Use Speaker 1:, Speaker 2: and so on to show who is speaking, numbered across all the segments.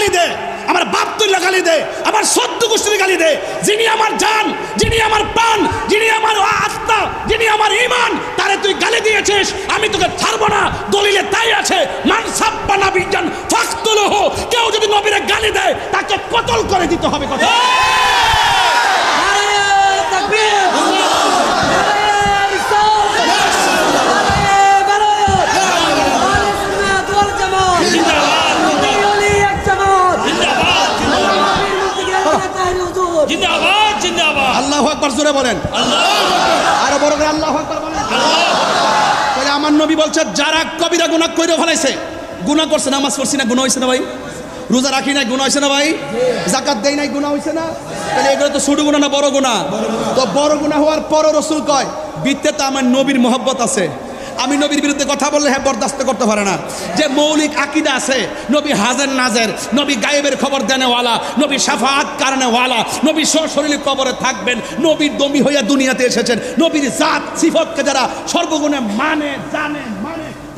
Speaker 1: গালি দে, আমার বাপ তুল্লা গালি দে, আমার সদ্য গোষ্ঠীর গালি দে, যিনি আমার জান, যিনি আমার প্রাণ, যিনি আমার আত্মা, যিনি আমার ঈমান, তারে তুই গালি দিয়েছিস, আমি তোকে ছাড়বো না। দলিলে তাই আছে, মান সাব্বা নাবিয়ান ফাকতুলহু, কেউ যদি নবীরে গালি দেয় তাকে কতল করে দিতে হবে। কথা আল্লাহু আকবার, জোরে বলেন আরো বড় করে আল্লাহু আকবার বলেন। তাহলে আমার নবী বলছে যারা কবিরা গুনাহ করে ফেলাইছে, গুনাহ করছে, নামাজ পড়ছি না গুনাহ হইছে না ভাই, রোজা রাখি নাই গুনাহ হইছে না ভাই, যাকাত দেই নাই গুনাহ হইছে না, তাহলে এগুলো তো ছোট গুনাহ না বড় গুনাহ? তো বড় গুনাহ হওয়ার পরও রাসূল কয় বিতে তো আমার নবীর মহব্বত আছে, আমি নবীর বিরুদ্ধে কথা বললে হ্যাঁ বরদাস্ত করতে পারে না। যে মৌলিক আকীদা আছে, নবী হাজের নাজের, নবী গায়েবের খবর দেনেওয়ালা, নবী শাফাআত কারণেওয়ালা, নবী সশরীরে কবরে থাকবেন, নবীর দমি হইয়া দুনিয়াতে এসেছেন, নবীর জাত সিফতকে যারা সর্বগুণে মানে জানে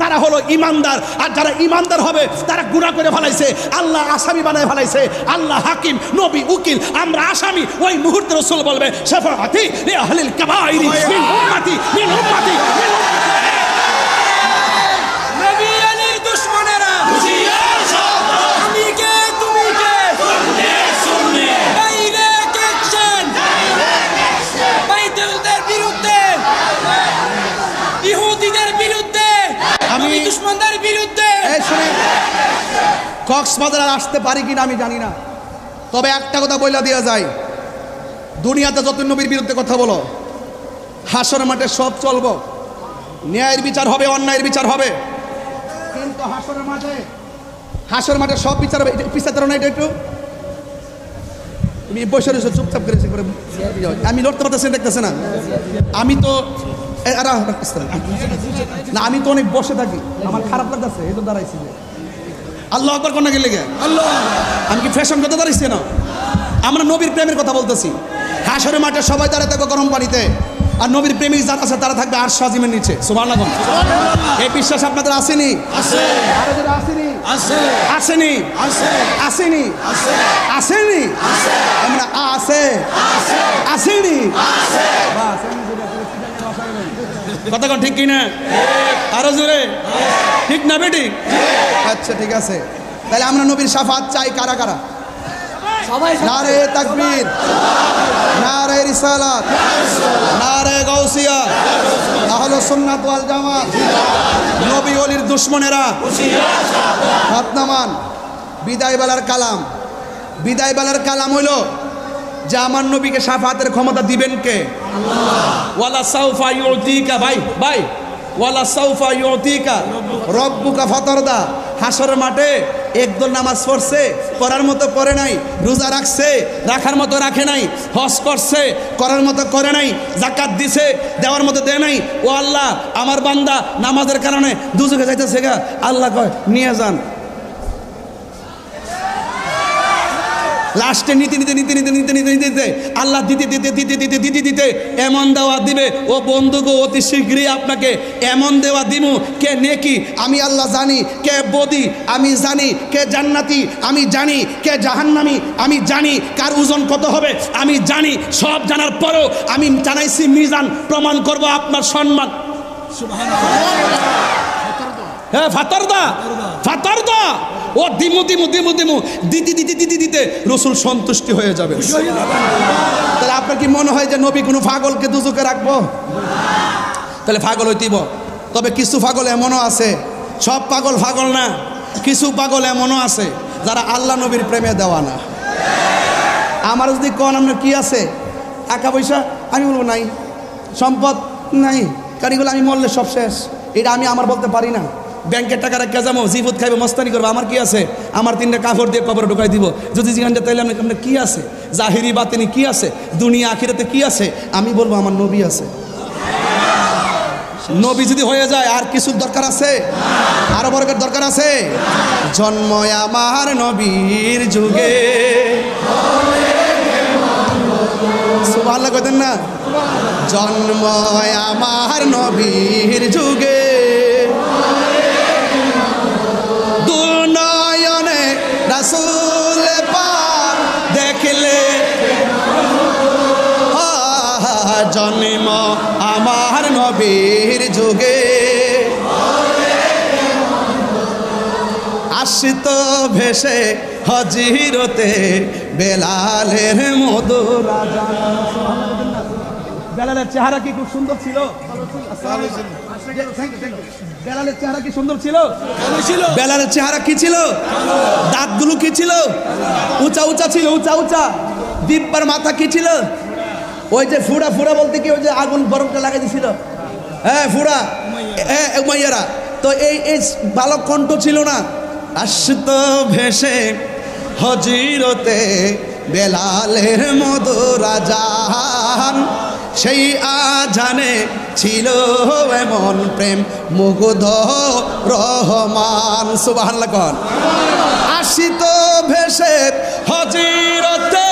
Speaker 1: তারা হলো ইমানদার। আর যারা ইমানদার হবে তারা গুনাহ করে ফেলাইছে, আল্লাহ আসামি বানায় ফেলাইছে, আল্লাহ হাকিম, নবী উকিল, আমরা আসামি। ওই মুহূর্তে রাসূল বলবে শাফাআতি লি আহলিল কাবাইরি মিন উম্মতি মিন উম্মতি মিন কক্সবাজার আসতে পারি কিনা আমি জানি না, তবে একটা কথা বইলা দেওয়া যায়, দুনিয়াতে যত নবীর বিরুদ্ধে কথা বলো, হাসর মাঠে সব চলবো, ন্যায়ের বিচার হবে, অন্যায়ের বিচার হবে, কিন্তু হাসর মাঠে সব বিচার হবে। পিছাতে না, এটা একটু তুমি বসে রয়েছো চুপচাপ করেছি করে, আমি লড়তে পারতেছি দেখতেছে না, আমি তো না, আমি তো অনেক বসে থাকি, আমার খারাপ লাগতেছে, এই তো দাঁড়াইছি। আল্লাহু আকবার কোন গেলে গে আল্লাহ, আমি কি ফ্যাশন কথা দাঁড়াইছি না? আমরা নবীর প্রেমের কথা বলতেছি। হাসরের মাঠে সবাই দাঁড়ায় থাকবে গরম পানিতে, আর নবীর প্রেমিক যারা আছে তারা থাকবে আরশ আজিমের নিচে। সুবহানাল্লাহ। এই বিশ্বাস আপনাদের আসেনি? আছে। আরো যারা আসেনি? আছে। আসেনি? আছে। আসেনি? আছে। আসেনি? আছে। আমরা আছে। আছে। আসেনি? আছে। বাস কথা কোন ঠিক কি না? আরো জোরে ঠিক না বেটি? আচ্ছা ঠিক আছে, তাহলে আমরা নবীর শাফাত চাই কারা কারা? সবাই। নারে তাকবীর, নারে রিসালাত, নারে গাউসিয়া, আহলুস সুন্নাত ওয়াল জামাত, নবী ওলির দুশমনেরা হাত নামান। বিদায় বেলার কালাম, বিদায় বেলার কালাম হইল যে আমার নবীকে শাফাতের ক্ষমতা দিবেন কে? আল্লাহ। ওয়ালা সাউফা ইউতিকা, ভাই ভাই, ওয়ালা সাউফা ইউতিকা রব্বুকা ফাতারদা। হাসরের মাঠে একদল নামাজ পড়ছে, পড়ার মতো পড়ে নাই, রোজা রাখছে, রাখার মতো রাখে নাই, হজ করছে, করার মতো করে নাই, যাকাত দিছে, দেওয়ার মতো দেয় নাই। ও আল্লাহ, আমার বান্দা নামাজের কারণে দুজকে যাইতেছে গা, আল্লাহ কয় নিয়ে যান। লাস্টে নীতি নিতে নিতে নিতে নিতে নিতে নিতে আল্লাহ দিতে দিতে দিতে দিতে দিতে দিতে এমন দেওয়া দিবে, ও বন্ধুগো অতি শীঘ্রই আপনাকে এমন দেওয়া দিমু, কে নেকি আমি আল্লাহ জানি, কে বদি আমি জানি, কে জান্নাতি আমি জানি, কে জাহান্নামী আমি জানি, কার ওজন কত হবে আমি জানি। সব জানার পরেও আমি জানাইছি মিজান, প্রমাণ করব আপনার সম্মান। হ্যাঁ ফাতারদা, ফাতারদা, ও দিমু দিমু দিমু দিমু দিতে দিতে দিতে দিতে রসুল সন্তুষ্টি হয়ে যাবে। তাহলে আপনার কি মনে হয় যে নবী কোনো পাগলকে দুজকে রাখবো? তাহলে পাগল হইতেইব। তবে কিছু পাগল এমনও আছে, সব পাগল পাগল না, কিছু পাগল এমনও আছে যারা আল্লাহ নবীর প্রেমে দেওয়া না। আমার যদি কোন আপনার কি আছে, টাকা পয়সা, আমি বলবো নাই, সম্পদ নাই, কারণ এগুলো আমি মরলে সব শেষ, এটা আমি আমার বলতে পারি না। ব্যাংকের টাকা রাখা যাবো, জিফুত খাইবো, মস্তানি করবো, আমার কি আছে? আমার 3টা কাপড় দিয়ে কবরে ঢুকাই দিব। যদি জিজ্ঞাসা তাইলে আপনার কি আছে, জাহিরি বাতিনি কি আছে, দুনিয়া আখিরাতে কি আছে, আমি বলবো আমার নবী আছে। নবী যদি হয়ে যায় আর কিছুর দরকার আছে? আরো বরকত দরকার আছে? জন্ম আমার নবীর যুগে, সুবহানাল্লাহ কইতেন না? জন্ম আমার নবীর যুগে, দুনয়নে রাসূল আসতো ভেসে হজিরতে বেলালের মধুর আযান। বেলালের চেহারা কি খুব সুন্দর ছিল? বেলালের চেহারা কি সুন্দর ছিল? বেলালের চেহারা কি ছিল? দাঁতগুলো কি ছিল? উঁচা উঁচা ছিল, উঁচা উঁচা। দিব্যার মাথা কি ছিল? ওই যে ফুড়া ফুড়া বলতে কি, ওই যে আগুন বরফটা লাগাই দিছিল, হ্যাঁ ফুড়া, উমাইয়ারা। তো এই বালক কণ্ঠ ছিল না। আসতো ভেসে হজিরতে বেলালের মধুর আযান, সেই আজানে ছিল এমন প্রেম মুগ্ধ রহমান। সুবহানাল্লাহ কোন। আসিতো ভেসে হজিরতে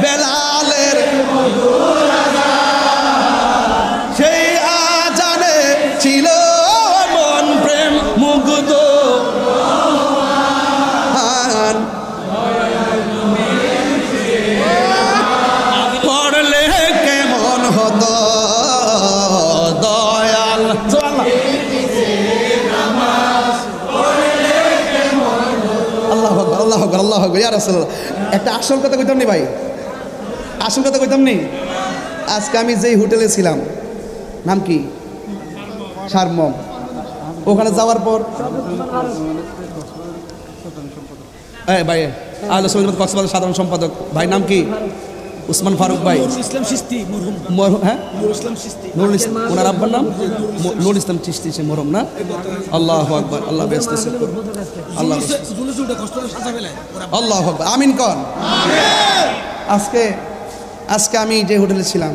Speaker 1: বেলালের মধুর আযান, সেই আজানে ছিল এমন প্রেম মুগ্ধ রহমান। পড়লে কেমন হতো দয়াল। আল্লাহু আকবার, আল্লাহু আকবার, আল্লাহু আকবার, ইয়া রাসূলুল্লাহ। একটা আসল কথা কইতাম নি ভাই, আসল কথা কইতাম নি। আজকে আমি যেই হোটেলে ছিলাম, নাম কি? সারমম। ওখানে যাওয়ার পর ভাই আহলে সুন্নাত কক্সবাজার সাধারণ সম্পাদক ভাই নাম কি? উসমান ফারুক ভাই।
Speaker 2: ইসলাম চিশতি মরহুম।
Speaker 1: হ্যাঁ,
Speaker 2: ইসলাম চিশতি।
Speaker 1: নুরুল ইসলাম, ওনার আব্বার নাম নুরুল ইসলাম চিশতি, সে মরহুম না? আল্লাহু আকবার, আল্লাহ ব্যস্ত আছে, আল্লাহ আল্লাহু আকবার, আমিন কোন। আজকে আমি যে হোটেলে ছিলাম,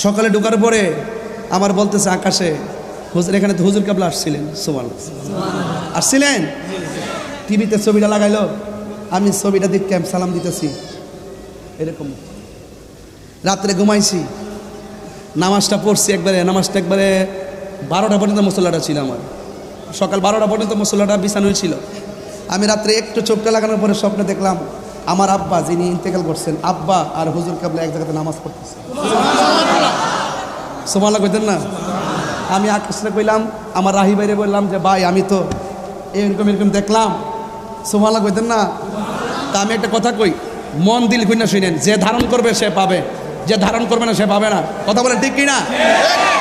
Speaker 1: সকালে ঢোকার পরে আমার বলতেছে আকাশে, হুজুর এখানে তো হুজুর কেবলা আসছিলেন। সুবহানাল্লাহ, আসছিলেন। টিভিতে ছবিটা লাগাইলো, আমি ছবিটা দেখে সালাম দিতেছি এরকম। রাত্রে ঘুমাইছি, নামাজটা পড়ছি একবারে, নামাজটা একবারে 12টা পর্যন্ত মুসল্লাটা ছিল আমার। সকাল 12টা পর্যন্ত মুসল্লাটা বিছানো ছিল। আমি রাত্রে একটু চোখটা লাগানোর পরে স্বপ্নে দেখলাম আমার আব্বা, যিনি ইন্তেকাল করছেন, আব্বা আর হুজুর কেবলা এক জায়গাতে নামাজ পড়তেছে। সুবহানাল্লাহ কইতেন না? আমি আকাশটা কইলাম, আমার রাহি বাইরে বললাম যে ভাই আমি তো এরকম এরকম দেখলাম। সুবহানাল্লাহ কইতেন না? তা আমি একটা কথা কই, মন দিল কই না শুনেন, যে ধারণ করবে সে পাবে, যে ধারণ করবে না সে পাবে না। কথা বলেন ঠিক কি না?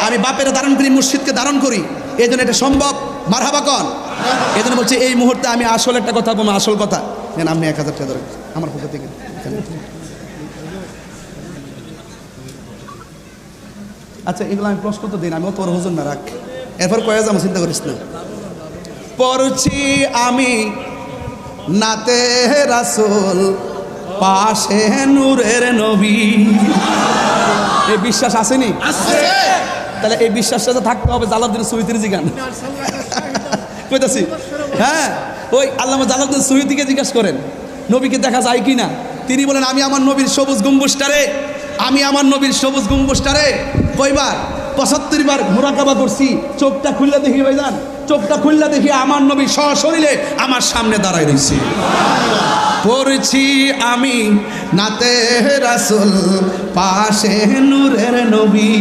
Speaker 1: আমি বাপের ধারণ করি, মুর্শিদকে ধারণ করি, এই জন্য এটা সম্ভব। মারহাবা কন। এই জন্য বলছি এই মুহূর্তে আমি আসল একটা কথা বলবো, আসল কথা। আপনি 1000 টাকা ধরেন আমার পক্ষ থেকে। আচ্ছা এগুলো আমি প্রশ্ন তো দিন, আমিও তোর হুজুর না, রাখ, এরপর কয়ে যাবো, চিন্তা করিস না। পড়ছি আমি নাতে রাসূল, পাশে নূরের নবী। এই বিশ্বাস আসেনি? তাহলে এই বিশ্বাসটা থাকতে হবে জালালউদ্দিন সুয়ুতির জিগান কইতাছি। হ্যাঁ, ওই আল্লামা জালালউদ্দিন সুয়ুতিকে জিজ্ঞাসা করেন নবীকে দেখা যায় কি না। তিনি বলেন আমি আমার নবীর সবুজ গম্বুজটারে, আমি আমার নবীর সবুজ গম্বুজটারে কয়বার 75 বার মুরাকাবা করছি। চোখটা খুললে দেখি ভাইজান, চোখটা খুললে দেখি আমার নবী সশরীরে আমার সামনে দাঁড়ায় রয়েছে। পড়ছি আমি নাতে রাসূল, পাশে নূরের নবী,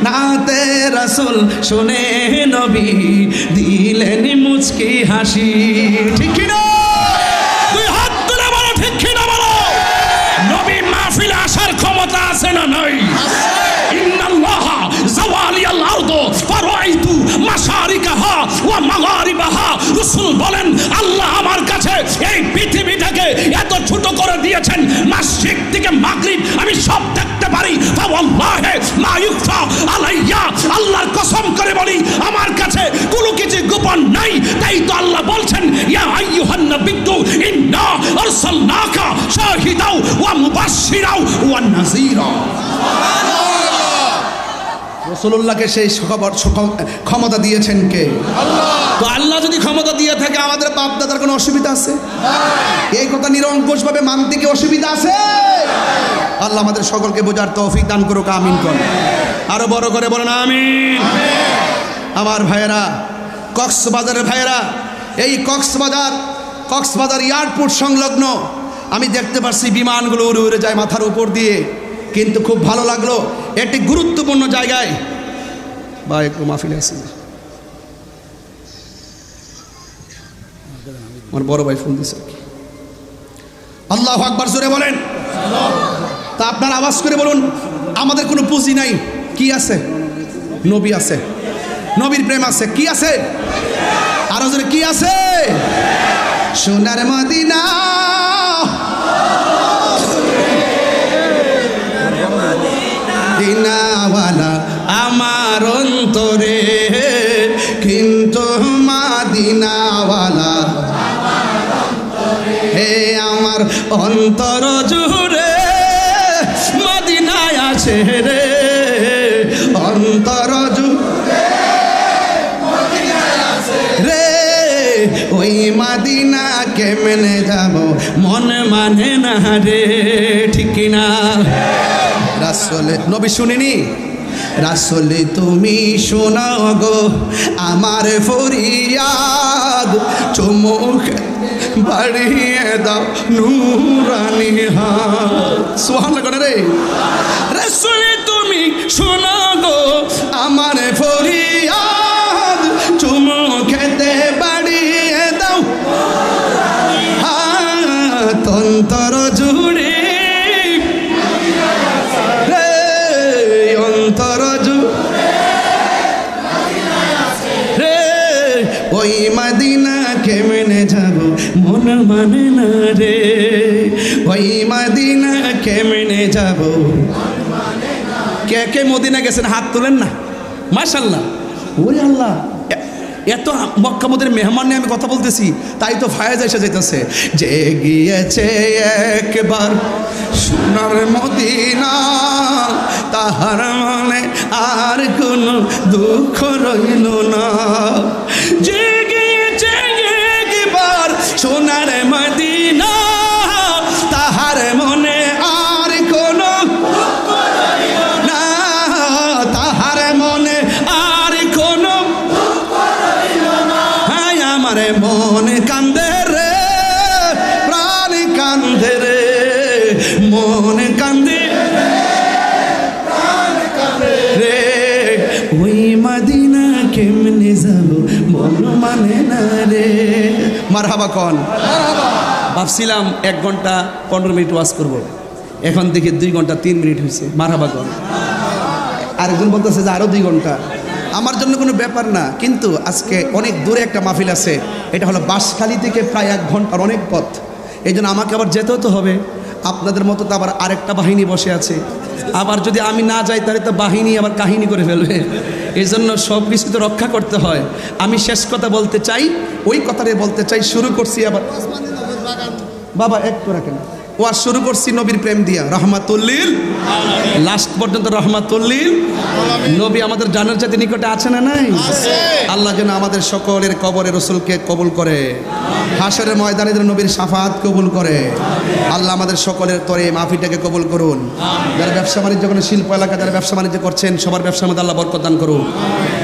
Speaker 1: নাতে রাসূল শুনে নবী দিলেন মুচকি হাসি। ঠিক কি না? তুই হাত তুলে বলো ঠিক কি না বলো। নবী মাহফিলে আসার ক্ষমতা আছে না নাই? ইন্নাল্লাহা যাওয়ালিয়াল আরদ ফারাইতু মাশারিকাহা ওয়া মাগারিবাহা। রাসূল বলেন আল্লাহ আমার কাছে এই পৃথিবীটাকে এত ছোট করে দিয়েছেন, মাশরিক থেকে মাগরিব আমি সব দেখতে পারি। ফাওয়াল্লাহি মা ইউফা আলাইয়া, আল্লাহর কসম করে বলি আমার কাছে কোনো কিছু গোপন নাই। তাই তো আল্লাহ বলছেন ইয়া আইয়ুহান নাবিয়্যু ইন্না আরসালনাকা শাহিদাও ওয়া মুবাশশিরাও ওয়া নাযীরা। রাসূলুল্লাহকে সেই ক্ষমতা দিয়েছেন কে? আল্লাহ। তো আল্লাহ যদি ক্ষমতা দিয়ে থাকে আমাদের বাপ দাদার কোনো অসুবিধা আছে? এই কথা নিরঙ্কুশভাবে মানতে কি অসুবিধা আছে? আল্লাহ আমাদের সকলকে বোঝার তৌফিক দান করুক, আমিন করুন। আরো বড় করে বলেন আমিন। আমার ভাইয়েরা, কক্সবাজারের ভাইয়েরা, এই কক্সবাজার এয়ারপোর্ট সংলগ্ন আমি দেখতে পাচ্ছি বিমানগুলো উড়ে উড়ে যায় মাথার উপর দিয়ে, কিন্তু খুব ভালো লাগলো। একটি গুরুত্বপূর্ণ জায়গায় বা একটু মাহফিলে আছে আমার বড় ভাই ফোন দিছে আল্লাহু আকবার জোরে বলেন। তা আপনার আওয়াজ করে বলুন, আমাদের কোনো পুঁজি নাই, কি আছে? নবী আছে, নবীর প্রেম আছে, কি আছে? আরো জোরে কি আছে? সোনার মদিনা, মদিনাওয়ালা আমার অন্তরে, কিন্তু মদিনাওয়ালা হে আমার অন্তর জুড়ে মদিনায় আছে রে, অন্তর জুড়ে রে, ওই মদিনা কেমনে যাব মন মানে না রে, ঠিক না? রাসূলে নবী শুনিনি? রাসূলে তুমি শোনাও গো আমার ফরিয়াদ, চুমুক বাড়িয়ে দাও নূরানি হাত। সুবহানাল্লাহ রে। রাসূলে তুমি শোনাও গো আমার ফরিয়াদ, চুমুকেতে বাড়িয়ে দাও হাত, অন্তর জুড়ে অন্তর জুড়ে রে, ওই মদিনা কেমনে যাব মন মানে না রে, ওই মদিনা কেমনে যাব। কে কে মদিনা গেছেন হাত তুলেন না, মাশাআল্লাহ। ওরে আল্লাহ, এত মক্কা মদিনার মেহমান নিয়ে আমি কথা বলতেছি, তাই তো ফায়েজ এসে যাইতেছে। যে গিয়েছে একবার সোনার মদিনা, তাহার মনে আর কোনো দুঃখ রইল না। যে গিয়েছে একবার সোনার মদিনা, তাহার মনে আর কোনো দুঃখ রইল না, তাহার মনে আর কোনো দুঃখ রইল না। হায় আমার মন কান্দে রে, প্রাণ কান্দে রে, মন কান্দে রে, ওই মদিনা কেমনে যাব মন মানে না রে। মারহাবা কোন? ভাবছিলাম 1 ঘন্টা 15 মিনিট ওয়াজ করব, এখন দেখি 2 ঘন্টা 3 মিনিট হয়েছে। মারহাবা কোন? আরেকজন বলতেছে যে আরো 2 ঘন্টা। আমার জন্য কোনো ব্যাপার না, কিন্তু আজকে অনেক দূরে একটা মাহফিল আছে, এটা হলো বাঁশখালী থেকে প্রায় 1 ঘন্টার অনেক পথ, এই জন্য আমাকে আবার যেতেও তো হবে। আপনাদের মতো তো আবার আরেকটা বাহিনী বসে আছে, আবার যদি আমি না যাই তাহলে তো বাহিনী আবার কাহিনী করে ফেলবে, এই জন্য সব কিছু তো রক্ষা করতে হয়। আমি শেষ কথা বলতে চাই, ওই কথাটাই বলতে চাই। শুরু করছি আবার বাবা একটু রাখেন, ওয়াজ শুরু করছি নবীর প্রেম দিয়া, রহমাতুল্লিল লাস্ট পর্যন্ত রহমাতুল্লিল। নবী আমাদের জানার জাতি নিকটে আছে না নাই? আল্লাহ যেন আমাদের সকলের কবরে রসুলকে কবুল করে, হাসরের ময়দানে যেন নবীর শাফাত কবুল করে। আল্লাহ আমাদের সকলের তরে মাহফিলটাকে কবুল করুন। যারা ব্যবসা বাণিজ্য করেন, শিল্প এলাকা যারা ব্যবসা বাণিজ্য করছেন, সবার ব্যবসার মধ্যে আল্লাহ বরকত দান করুন।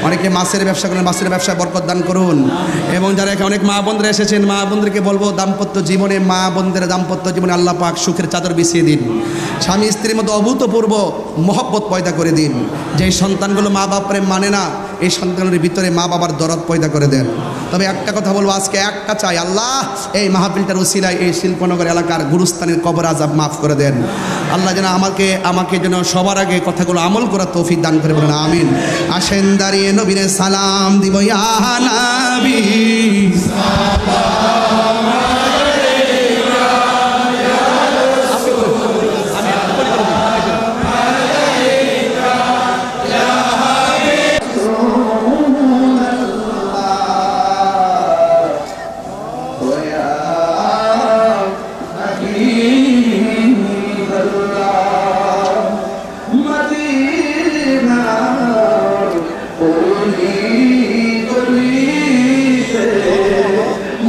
Speaker 1: অনেকে মাছের ব্যবসা করেন, মাছের ব্যবসায় বরকত দান করুন। এবং যারা এখানে অনেক মা বোনরা এসেছেন, মা বোনদেরকে বলবো দাম্পত্য জীবনে, মা বোনদের দাম্পত্য জীবনে আল্লাহ পাক সুখের চাদর বিছিয়ে দিন, স্বামী স্ত্রীর মধ্যে অভূতপূর্ব মহব্বত পয়দা করে দিন। যেই সন্তানগুলো মা বাপ প্রেম মানে না, এই সন্তানের ভিতরে মা বাবার দরদ পয়দা করে দেন। তবে একটা কথা বলবো, আজকে একটা চাই, আল্লাহ এই মাহফিলটার উসিলায় এই শিল্পনগর এলাকার গুরুস্থানের কবর আযাব মাফ করে দেন। আল্লাহ যেন আমাকে যেন সবার আগে কথাগুলো আমল করার তৌফিক দান করে, বলেন আমিন। আসেন দাঁড়িয়ে নবীরে সালাম দিব, ইয়া নবী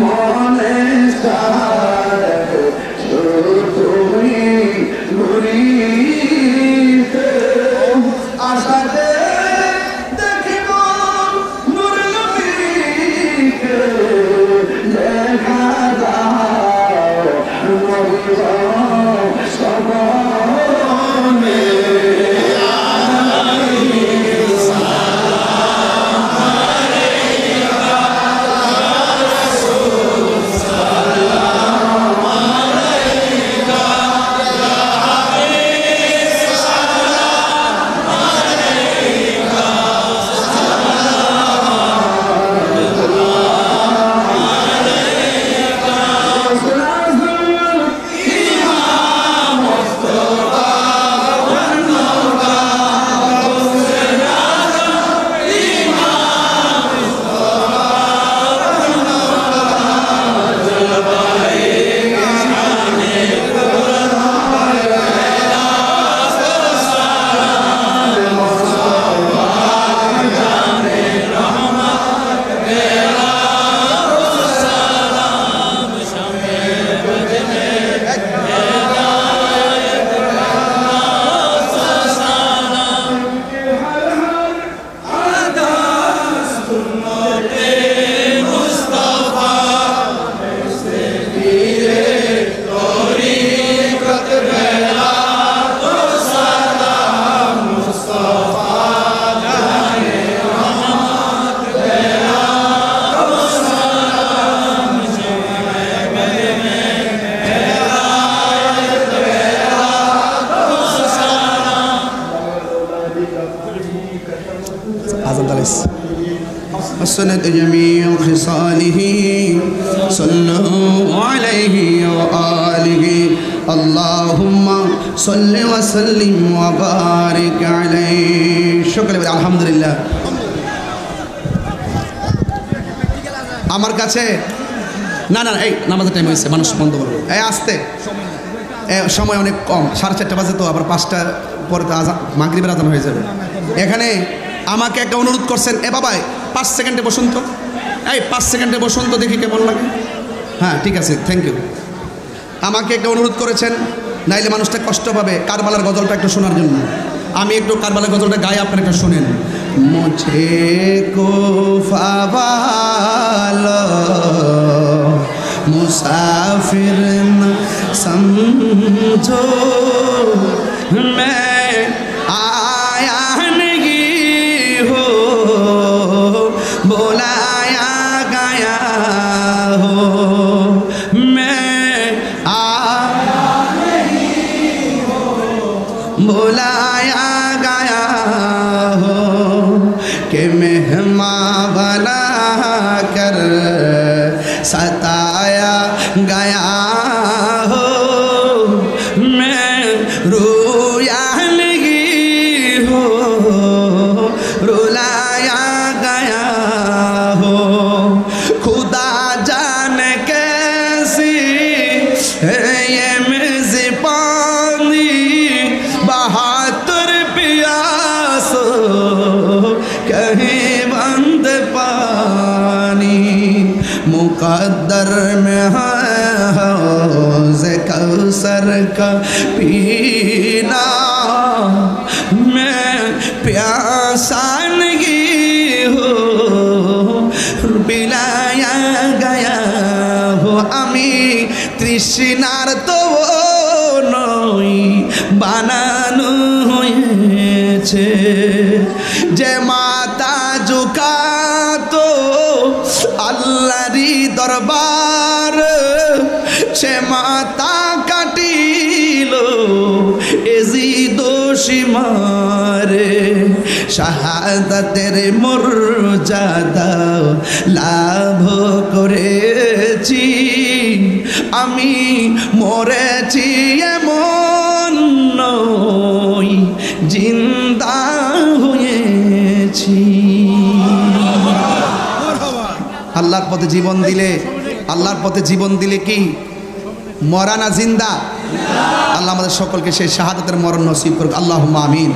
Speaker 1: মনে
Speaker 3: حسنت جميع خصاله صلوا عليه وآله اللهم صل وسلم وبارك عليه شكرا الحمد لله আমার কাছে না না এই নামাজের টাইম হয়েছে মানুষ বন্ধ করবো এই আসতে সময় অনেক কম 4:30 বাজে তো আবার 5টা পরে তো আজান মাগরিবের আজান হয়ে যাবে এখানে আমাকে একটা অনুরোধ করছেন এ বাবাই 5 সেকেন্ডে বসুন তো এই 5 সেকেন্ডে বসুন তো দেখি কেমন লাগে হ্যাঁ ঠিক আছে থ্যাংক ইউ আমাকে একটা অনুরোধ করেছেন নাইলে মানুষটা কষ্ট পাবে কারবালার গজলটা একটু শোনার জন্য আমি একটু কারবালার গজলটা গাই আপনারা একটু শুনেন মুঝে কুফা वालो मुसाफिर न समझो मैं आया नहीं हो बुलाया गया हो मैं आया नहीं हो बुलाया गया हो कि मेहमान बना कर सताया गया हो मैं रोया नहीं हो रुलाया गया हो खुदा जाने कैसी है ये मेज़बानी 72 प्यास कहीं बंद पानी मुकद्दर में है हौज़ कौसर का पीना मैं प्यासा नहीं हो पिलाया गया हो আমি তৃষ্ণার তো নই বানানো হয়েছে যে মাতা ঝুঁকাতো আল্লাহরি দরবার সে মাতা কাটিল এজিদ সীমারে শাহাদাতের মর্যাদা লাভ করেছি আমি মরেছি এমন নই জিন্দা হয়েছি আল্লাহর পথে জীবন দিলে আল্লাহর পথে জীবন দিলে কি মরা না জিন্দা আল্লাহ আমাদের সকলকে সেই শাহাদাতের মরণ নসিব করুক আল্লাহুম্মা আমিন।